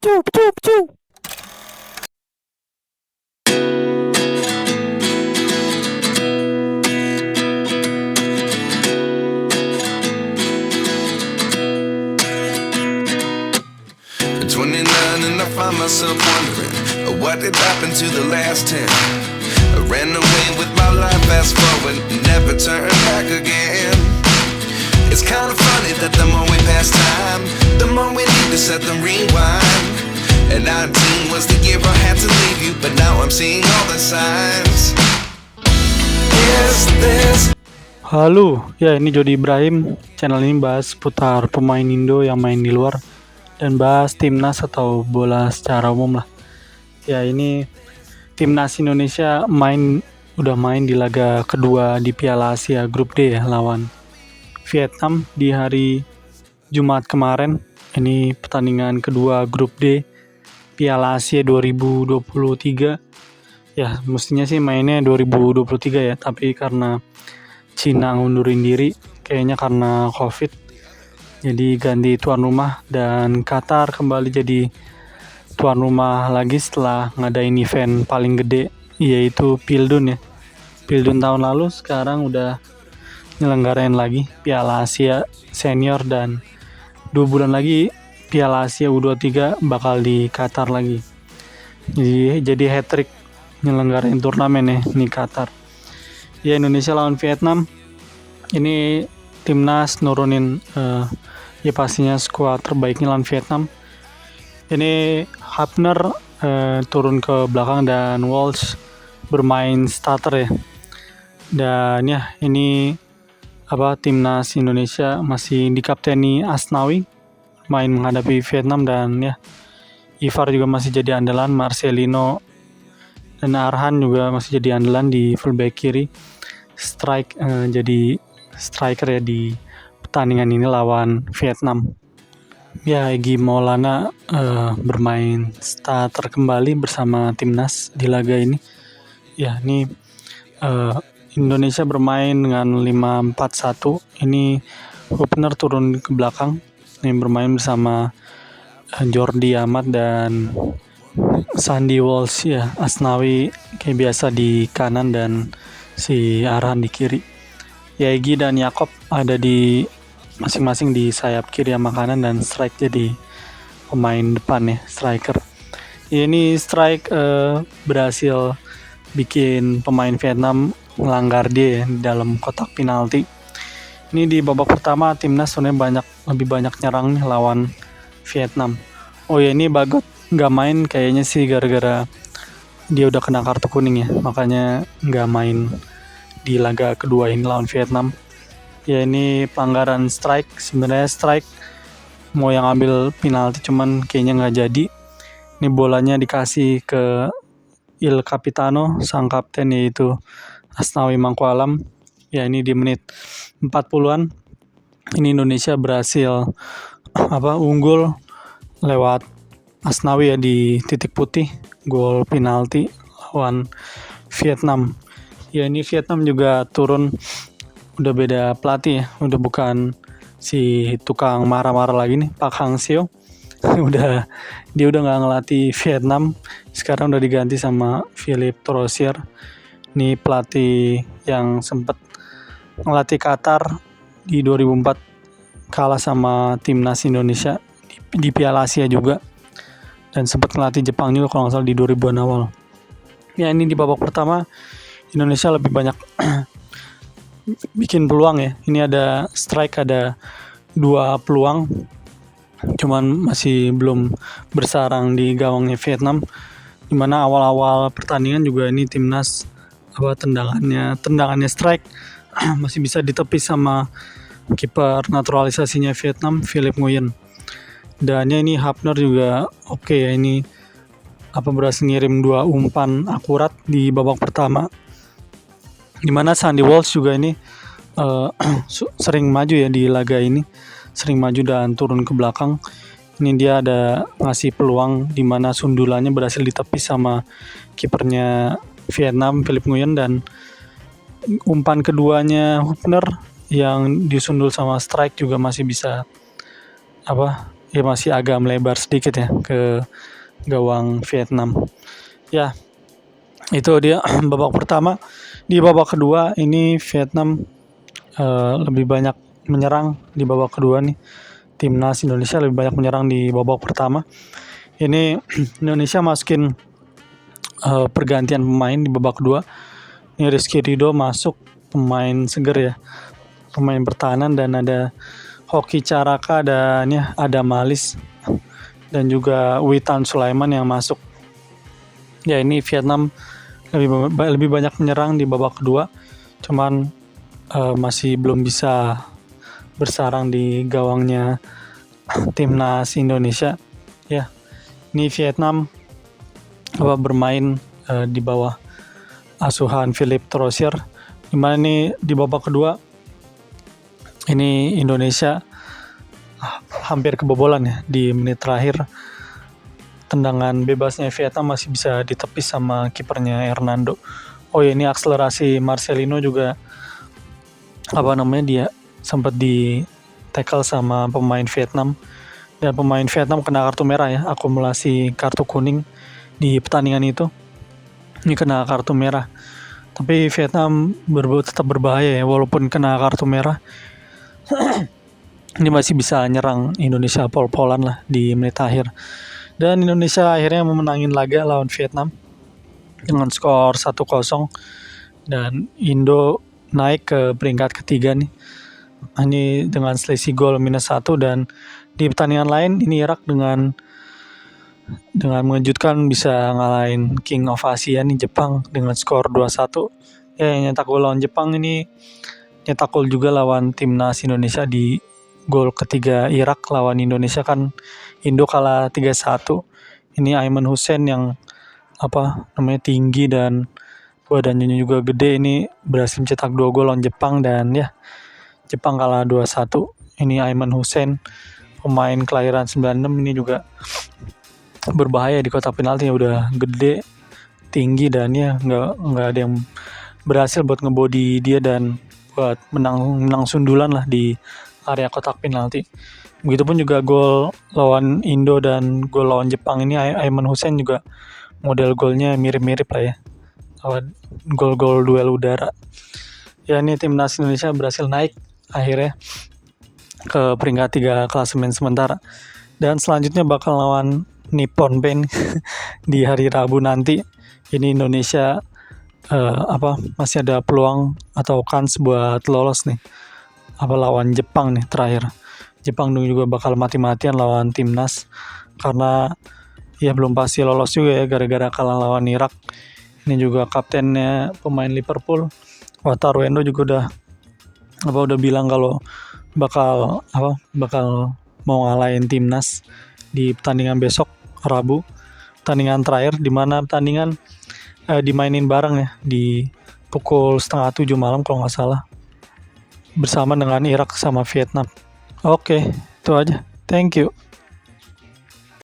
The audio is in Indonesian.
Pecu, pecu, pecu. At 29 and I find myself wondering what did happen to the last 10. I ran away with my life, fast forward, never turn back again. It's kind of funny that the more we pass time, the more we need to set them rewind. And 19 was the year I had to leave you, but now I'm seeing all the signs. Is this Halo, ya ini Jody Ibrahim. Channel ini bahas putar pemain Indo yang main di luar dan bahas timnas atau bola secara umum lah. Ya ini timnas Indonesia udah main di laga kedua di Piala Asia Grup D ya, lawan Vietnam di hari Jumat kemarin. Ini pertandingan kedua Grup D Piala Asia 2023. Ya mestinya sih mainnya 2023 ya, tapi karena Cina ngundurin diri kayaknya karena COVID, jadi ganti tuan rumah dan Qatar kembali jadi tuan rumah lagi setelah ngadain event paling gede yaitu Pildun ya. Pildun tahun lalu, sekarang udah nyelenggarain lagi Piala Asia Senior, dan 2 bulan lagi Piala Asia U23 bakal di Qatar lagi. Jadi hat-trick nyelenggarain turnamen ya di Qatar. Ya Indonesia lawan Vietnam, ini timnas nurunin ya pastinya skuad terbaiknya lawan Vietnam. Ini Hafner turun ke belakang dan Walsh bermain starter ya. Dan ya ini timnas Indonesia masih dikapteni Asnawi main menghadapi Vietnam, dan ya Ivar juga masih jadi andalan, Marcelino dan Arhan juga masih jadi andalan di fullback kiri. Jadi striker ya di pertandingan ini lawan Vietnam. Ya Egy Maulana bermain starter kembali bersama timnas di laga ini. Ya ini Indonesia bermain dengan 5-4-1. Ini Hubner turun ke belakang. Ini bermain bersama Jordi Amat dan Sandy Walsh ya. Asnawi kayak biasa di kanan dan si Arhan di kiri. Ya Egy dan Yakob ada di masing-masing di sayap kiri sama kanan, dan strike jadi pemain depan ya, striker. Ya, ini strike berhasil bikin pemain Vietnam melanggar dia ya, di dalam kotak penalti. Ini di babak pertama timnas sebenarnya lebih banyak nyerang nih lawan Vietnam. Oh ya ini Bagot nggak main kayaknya sih gara-gara dia udah kena kartu kuning ya, makanya nggak main di laga kedua ini lawan Vietnam. Ya ini pelanggaran strike, sebenarnya strike mau yang ambil penalti cuman kayaknya nggak jadi. Ini bolanya dikasih ke Il Capitano, sang kapten yaitu Asnawi Mangkualam. Ya ini di menit 40-an ini Indonesia berhasil unggul lewat Asnawi ya di titik putih, gol penalti lawan Vietnam. Ya ini Vietnam juga turun, udah beda pelatih ya, udah bukan si tukang marah-marah lagi nih Pak Hang Seo. Dia udah nggak ngelatih Vietnam, sekarang udah diganti sama Philippe Troussier. Ini pelatih yang sempat ngelatih Qatar di 2004, kalah sama timnas Indonesia di Piala Asia juga, dan sempat ngelatih Jepang juga kalau nggak salah di 2000-an awal. Ya ini di babak pertama Indonesia lebih banyak bikin peluang ya. Ini ada strike, ada 2 peluang, cuman masih belum bersarang di gawangnya Vietnam. Dimana awal-awal pertandingan juga ini timnas tendangannya strike masih bisa ditepis sama kiper naturalisasinya Vietnam, Philippe Nguyen. Dan ya ini Hafner juga oke ya, ini berhasil ngirim 2 umpan akurat di babak pertama. Dimana Sandy Walsh juga ini sering maju ya di laga ini, sering maju dan turun ke belakang. Ini dia ada ngasih peluang dimana sundulannya berhasil ditepis sama kipernya Vietnam, Philippe Nguyen, dan umpan keduanya Hubner yang disundul sama strike juga masih bisa ya masih agak melebar sedikit ya ke gawang Vietnam. Ya, itu dia babak pertama. Di babak kedua ini Vietnam lebih banyak menyerang di babak kedua nih. Timnas Indonesia lebih banyak menyerang di babak pertama. Ini Indonesia masukin pergantian pemain di babak kedua. Ini Rizky Ridho masuk, pemain seger ya, pemain pertahanan, dan ada Hoki Caraka dan ya ada Malis dan juga Witan Sulaiman yang masuk. Ya, ini Vietnam lebih banyak menyerang di babak kedua, cuman masih belum bisa bersarang di gawangnya timnas Indonesia. Ya, ini Vietnam bermain di bawah asuhan Philip Trosier, dimana ini di babak kedua ini Indonesia hampir kebobolan ya di menit terakhir. Tendangan bebasnya Vietnam masih bisa ditepis sama kipernya Hernando. Oh ya, ini akselerasi Marcelino juga dia sempat di tackle sama pemain Vietnam, dan pemain Vietnam kena kartu merah ya, akumulasi kartu kuning di pertandingan itu. Ini kena kartu merah, tapi Vietnam tetap berbahaya ya, walaupun kena kartu merah. Ini masih bisa nyerang Indonesia pol-polan lah di menit akhir, dan Indonesia akhirnya memenangin laga lawan Vietnam dengan skor 1-0, dan Indo naik ke peringkat ketiga nih. Ini dengan selisih gol -1, dan di pertandingan lain ini Irak dengan mengejutkan bisa ngalahin King of Asia nih, Jepang, dengan skor 2-1. Ya, yang nyetak gol lawan Jepang ini nyetak gol juga lawan timnas Indonesia di gol ketiga Irak lawan Indonesia, kan Indo kalah 3-1. Ini Aiman Hussein yang tinggi dan badannya juga gede, ini berhasil mencetak 2 gol lawan Jepang, dan ya Jepang kalah 2-1. Ini Aiman Hussein, pemain kelahiran 96, ini juga berbahaya di kotak penalti, udah gede, tinggi, dan ya nggak ada yang berhasil buat ngebody dia dan buat menang sundulan lah di area kotak penalti. Begitupun juga gol lawan Indo dan gol lawan Jepang ini Aiman Hussein juga model golnya mirip-mirip lah ya, gol-gol duel udara. Ya, ini timnas Indonesia berhasil naik akhirnya ke peringkat 3 klasemen sementara, dan selanjutnya bakal lawan Nippon Paint di hari Rabu nanti. Ini Indonesia masih ada peluang atau kans buat lolos nih lawan Jepang nih terakhir. Jepang juga bakal mati-matian lawan timnas karena ya belum pasti lolos juga ya, gara-gara kalah lawan Irak. Ini juga kaptennya pemain Liverpool, Wataru Endo, juga udah bilang kalau bakal mau ngalahin timnas di pertandingan besok Rabu, pertandingan terakhir, di mana pertandingan dimainin bareng ya di pukul 6:30 malam kalau nggak salah, bersama dengan Irak sama Vietnam. Oke, itu aja. Thank you.